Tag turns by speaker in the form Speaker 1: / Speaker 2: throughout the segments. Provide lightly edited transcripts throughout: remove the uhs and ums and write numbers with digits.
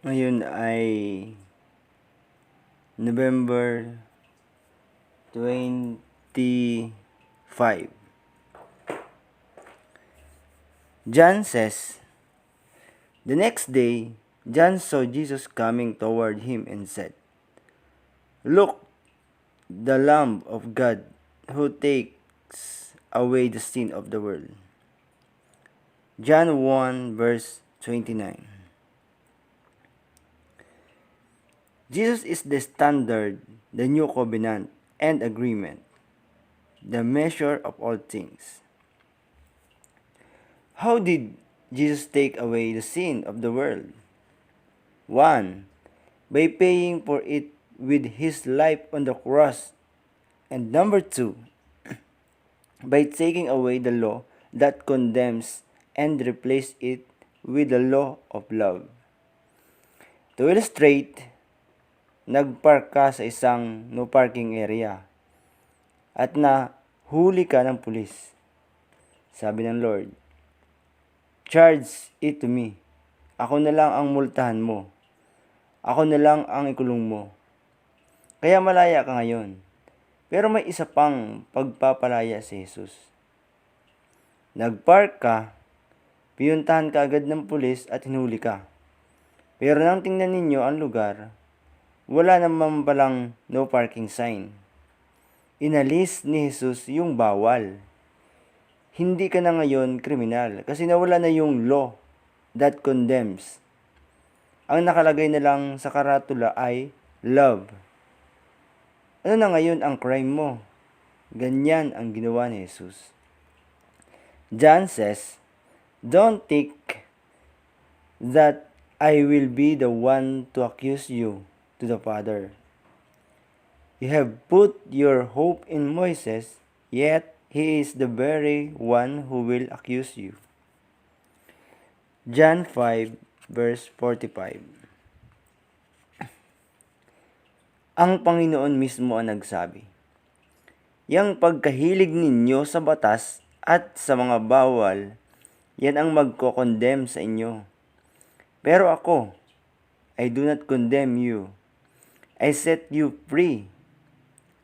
Speaker 1: Ngayon ay November 25. John says, "The next day, John saw Jesus coming toward him and said, 'Look, the Lamb of God who takes away the sin of the world.'" John 1 verse 29. Jesus is the standard, the new covenant and agreement, the measure of all things. How did Jesus take away the sin of the world? 1. By paying for it with his life on the cross. And number 2, by taking away the law that condemns and replace it with the law of love. To illustrate, nagpark ka sa isang no parking area at huli ka ng pulis. Sabi ng Lord, "Charge it to me. Ako na lang ang multahan mo. Ako na lang ang ikulong mo. Kaya malaya ka ngayon." Pero may isa pang pagpapalaya si Jesus. Nagpark ka, piyuntahan ka agad ng pulis at hinuli ka. Pero nang tingnan ninyo ang lugar, wala naman palang no parking sign. Inalis ni Jesus yung bawal. Hindi ka na ngayon kriminal kasi nawala na yung law that condemns. Ang nakalagay na lang sa karatula ay love. Ano na ngayon ang crime mo? Ganyan ang ginawa ni Jesus. John says, "Don't think that I will be the one to accuse you to the Father. You have put your hope in Moses, yet he is the very one who will accuse you." John 5 verse 45. Ang Panginoon mismo ang nagsabi, "Yang pagkahilig ninyo sa batas at sa mga bawal, yan ang magko-condemn sa inyo. Pero ako, I do not condemn you. I set you free.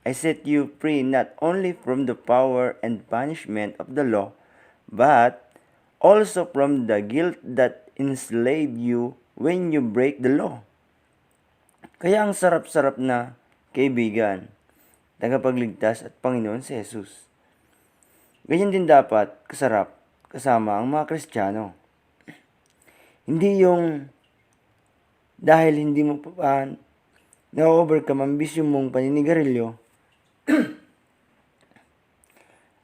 Speaker 1: I set you free not only from the power and punishment of the law, but also from the guilt that enslaved you when you break the law." Kaya ang sarap-sarap na kaibigan, tagapagligtas at Panginoon si Jesus. Ganyan din dapat kasarap kasama ang mga Kristiyano. Hindi yung dahil hindi mo pa na-overcome ang bisyo mong paninigarilyo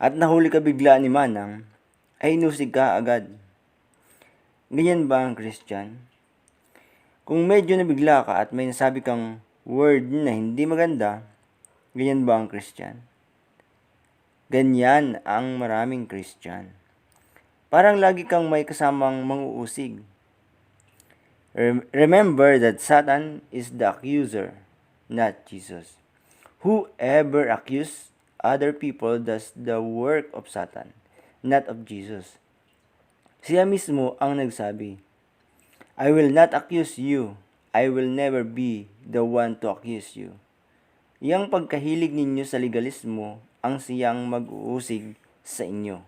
Speaker 1: at nahuli ka bigla ni Manang, ay inusig ka agad. Ganyan ba ang Christian? Kung medyo nabigla ka at may nasabi kang word na hindi maganda, ganyan ba ang Christian? Ganyan ang maraming Christian. Parang lagi kang may kasamang manguusig. Remember that Satan is the accuser, not Jesus. Whoever accuses other people does the work of Satan, not of Jesus. Siya mismo ang nagsabi, "I will not accuse you. I will never be the one to accuse you." Yang pagkahilig ninyo sa legalismo ang siyang mag-uusig sa inyo.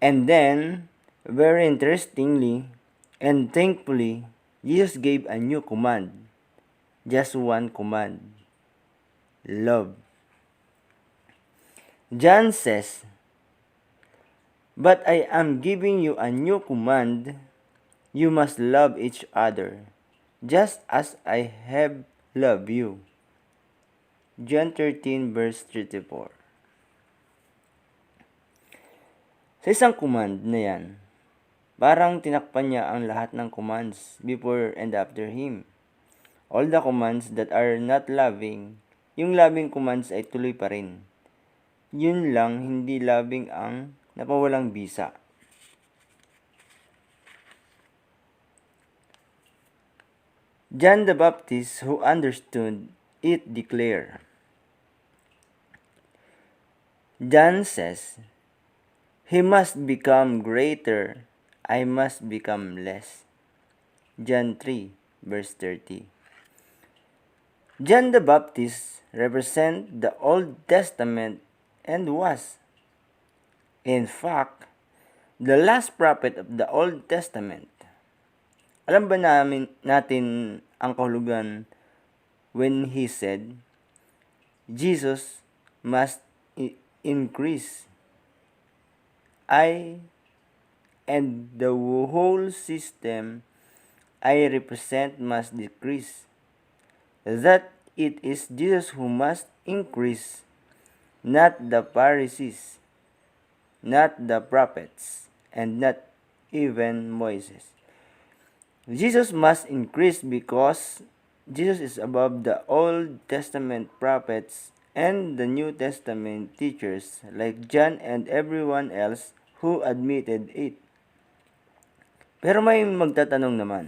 Speaker 1: And then, very interestingly and thankfully, Jesus gave a new command. Just one command. Love. John says, "But I am giving you a new command. You must love each other, just as I have loved you." John 13 verse 34. Sa isang command na yan, parang tinakpan niya ang lahat ng commands before and after him. All the commands that are not loving, yung loving commands ay tuloy pa rin. Yun lang, hindi loving ang napawalang bisa. John the Baptist, who understood it, declared, John says, "He must become greater, I must become less." John 3, verse 30. John the Baptist represent the Old Testament and was, in fact, the last prophet of the Old Testament. Alam ba natin ang kahulugan when he said, Jesus must increase, I and the whole system I represent must decrease. That it is Jesus who must increase, not the Pharisees, not the prophets, and not even Moses. Jesus must increase because Jesus is above the Old Testament prophets and the New Testament teachers like John and everyone else who admitted it. Pero may magtatanong naman,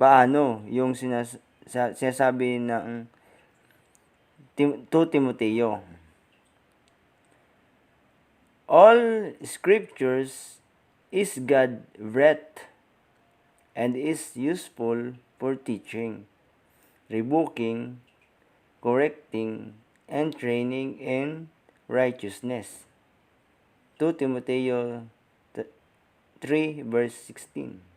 Speaker 1: paano yung sinasabi ng 2 Timoteo? All scriptures is God-breathed and is useful for teaching, rebuking, correcting, and training in righteousness. 2 Timoteo 3 verse 16.